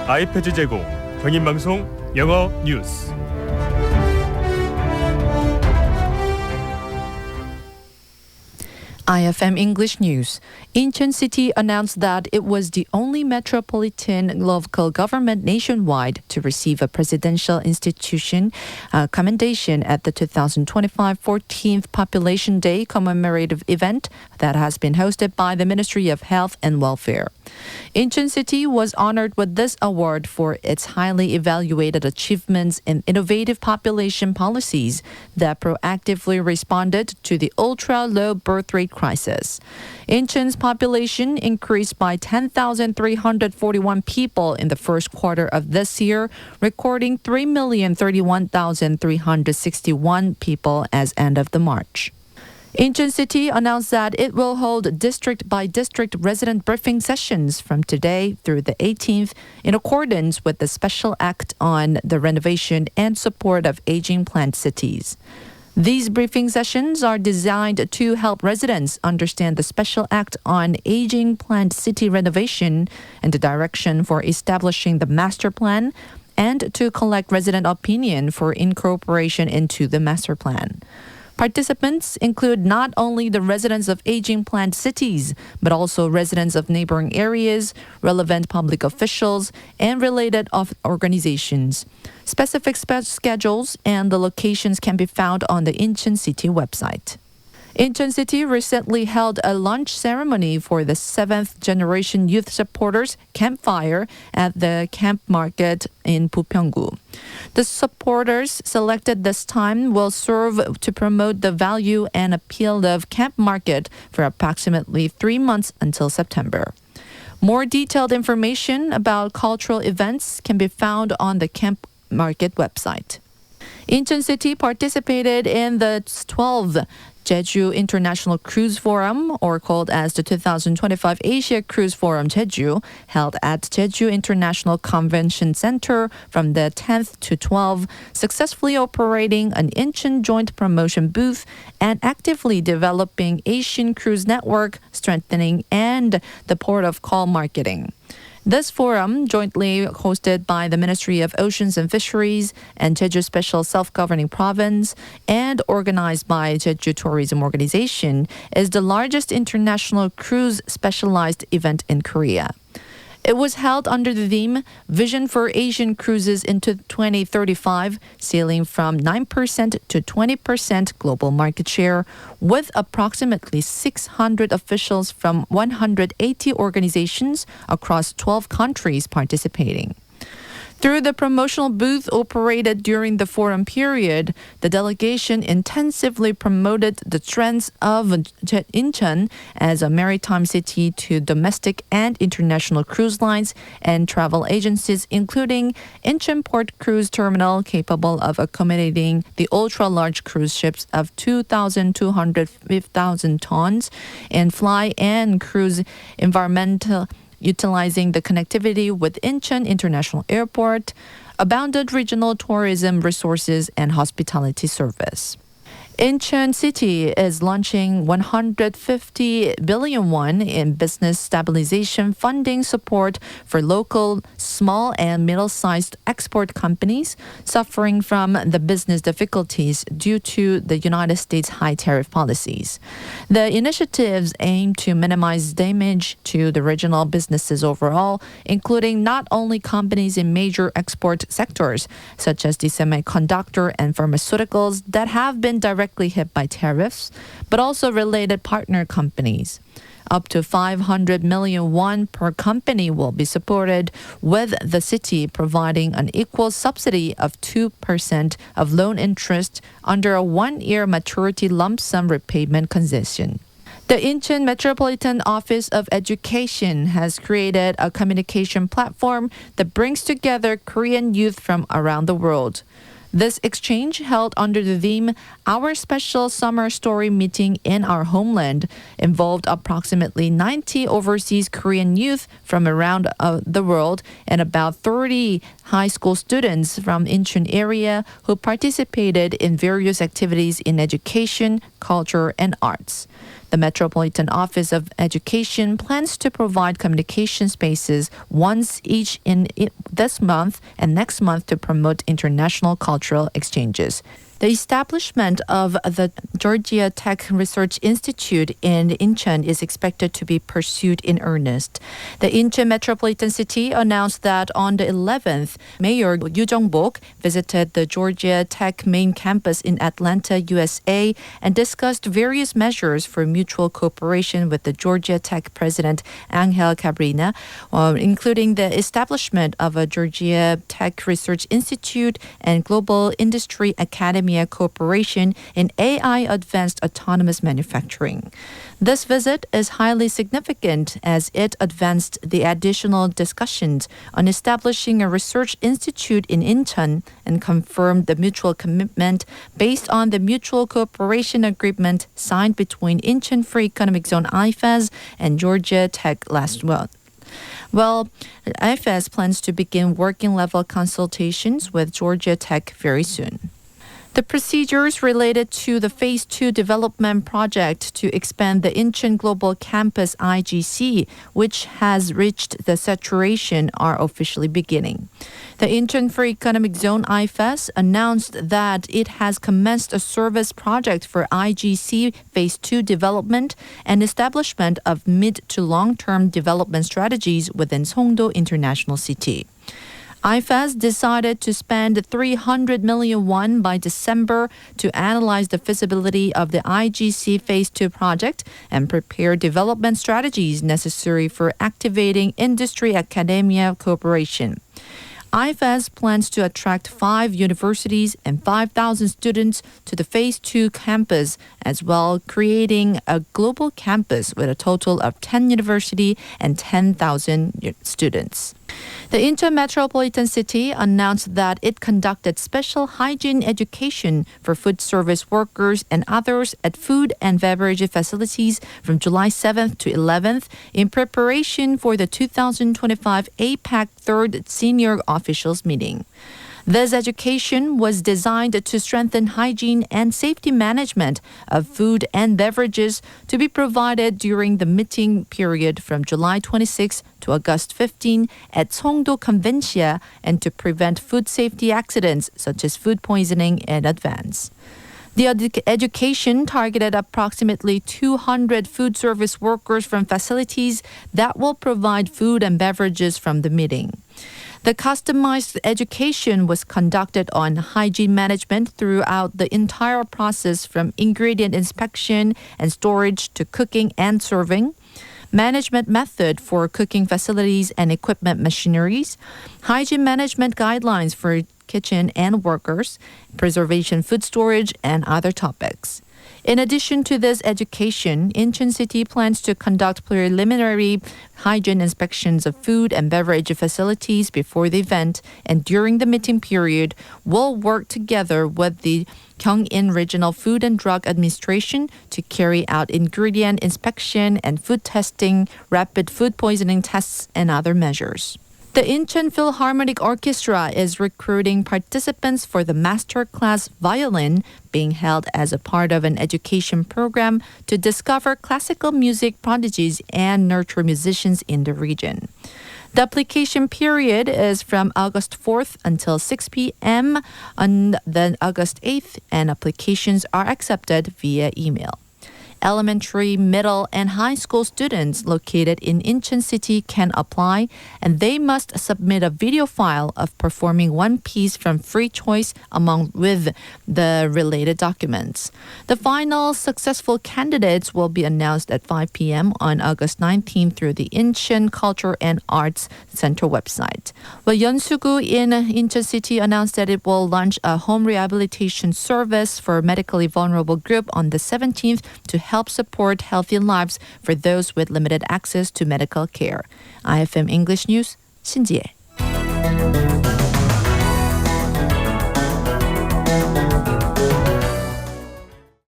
아이패드 제공, 경인방송 영어 뉴스. IFM English News. Incheon City announced that it was the only metropolitan local government nationwide to receive a presidential institution commendation at the 2025 14th Population Day commemorative event that has been hosted by the Ministry of Health and Welfare. Incheon City was honored with this award for its highly evaluated achievements in innovative population policies that proactively responded to the ultra-low birth rate crisis. Incheon's population increased by 10,341 people in the first quarter of this year, recording 3,031,361 people as end of the March. Incheon City announced that it will hold district-by-district resident briefing sessions from today through the 18th in accordance with the Special Act on the Renovation and Support of Aging Planned Cities. These briefing sessions are designed to help residents understand the Special Act on Aging Planned City Renovation and the direction for establishing the master plan, and to collect resident opinion for incorporation into the master plan. Participants include not only the residents of aging planned cities, but also residents of neighboring areas, relevant public officials, and related organizations. Specific schedules and the locations can be found on the Incheon City website. Incheon City recently held a lunch ceremony for the 7th Generation Youth Supporters Campfire at the Camp Market in Bupyeong-gu. The supporters selected this time will serve to promote the value and appeal of Camp Market for approximately 3 months until September. More detailed information about cultural events can be found on the Camp Market website. Incheon City participated in the 12th Jeju International Cruise Forum, or called as the 2025 Asia Cruise Forum Jeju, held at Jeju International Convention Center from the 10th to 12th, successfully operating an Incheon joint promotion booth and actively developing Asian Cruise Network, strengthening and the port of call marketing. This forum, jointly hosted by the Ministry of Oceans and Fisheries and Jeju Special Self-Governing Province and organized by Jeju Tourism Organization, is the largest international cruise specialized event in Korea. It was held under the theme Vision for Asian Cruises into 2035, sailing from 9% to 20% global market share, with approximately 600 officials from 180 organizations across 12 countries participating. Through the promotional booth operated during the forum period, the delegation intensively promoted the trends of Incheon as a maritime city to domestic and international cruise lines and travel agencies, including Incheon Port Cruise Terminal, capable of accommodating the ultra-large cruise ships of 2,250,000 tons, and fly and cruise environmental utilizing the connectivity with Incheon International Airport, abundant regional tourism resources, and hospitality service. Incheon City is launching 150 billion won in business stabilization funding support for local small and middle-sized export companies suffering from the business difficulties due to the United States high tariff policies. The initiatives aim to minimize damage to the regional businesses overall, including not only companies in major export sectors, such as the semiconductor and pharmaceuticals that have been directly hit by tariffs, but also related partner companies. Up to 500 million won per company will be supported, with the city providing an equal subsidy of 2% of loan interest under a 1-year maturity lump sum repayment concession. The Incheon Metropolitan Office of Education has created a communication platform that brings together Korean youth from around the world. This exchange, held under the theme Our Special Summer Story Meeting in Our Homeland, involved approximately 90 overseas Korean youth from around the world and about 30 high school students from Incheon area who participated in various activities in education, culture, and arts. The Metropolitan Office of Education plans to provide communication spaces once each in this month and next month to promote international cultural exchanges. The establishment of the Georgia Tech Research Institute in Incheon is expected to be pursued in earnest. The Incheon Metropolitan City announced that on the 11th, Mayor Jeong-bok visited the Georgia Tech main campus in Atlanta, USA, and discussed various measures for mutual cooperation with the Georgia Tech President Angel Cabrera, including the establishment of a Georgia Tech Research Institute and Global Industry Academy cooperation in AI advanced autonomous manufacturing. This visit is highly significant as it advanced the additional discussions on establishing a research institute in Incheon and confirmed the mutual commitment based on the mutual cooperation agreement signed between Incheon Free Economic Zone IFAS and Georgia Tech last month. Well, IFAS plans to begin working level consultations with Georgia Tech very soon. The procedures related to the Phase 2 development project to expand the Incheon Global Campus IGC, which has reached the saturation, are officially beginning. The Incheon Free Economic Zone IFAS announced that it has commenced a service project for IGC Phase 2 development and establishment of mid to long-term development strategies within Songdo International City. IFAS decided to spend 300 million won by December to analyze the feasibility of the IGC Phase 2 project and prepare development strategies necessary for activating industry-academia cooperation. IFAS plans to attract 5 universities and 5,000 students to the Phase 2 campus, as well creating a global campus with a total of 10 universities and 10,000 students. The Incheon Metropolitan City announced that it conducted special hygiene education for food service workers and others at food and beverage facilities from July 7th to 11th in preparation for the 2025 APAC 3rd Senior Officials Meeting. This education was designed to strengthen hygiene and safety management of food and beverages to be provided during the meeting period from July 26 to August 15 at Songdo Convention and to prevent food safety accidents such as food poisoning in advance. The education targeted approximately 200 food service workers from facilities that will provide food and beverages from the meeting. The customized education was conducted on hygiene management throughout the entire process from ingredient inspection and storage to cooking and serving, management method for cooking facilities and equipment machineries, hygiene management guidelines for kitchen and workers, preservation food storage, and other topics. In addition to this education, Incheon City plans to conduct preliminary hygiene inspections of food and beverage facilities before the event and during the meeting period will work together with the Gyeongin Regional Food and Drug Administration to carry out ingredient inspection and food testing, rapid food poisoning tests, and other measures. The Incheon Philharmonic Orchestra is recruiting participants for the master class violin being held as a part of an education program to discover classical music prodigies and nurture musicians in the region. The application period is from August 4th until 6 p.m. on then August 8th, and applications are accepted via email. Elementary, middle, and high school students located in Incheon City can apply, and they must submit a video file of performing one piece from free choice along with the related documents. The final successful candidates will be announced at 5 p.m. on August 19th through the Incheon Culture and Arts Center website. Well, Yeonsugu in Incheon City announced that it will launch a home rehabilitation service for medically vulnerable group on the 17th to help support healthy lives for those with limited access to medical care. IFM English News, 신지혜.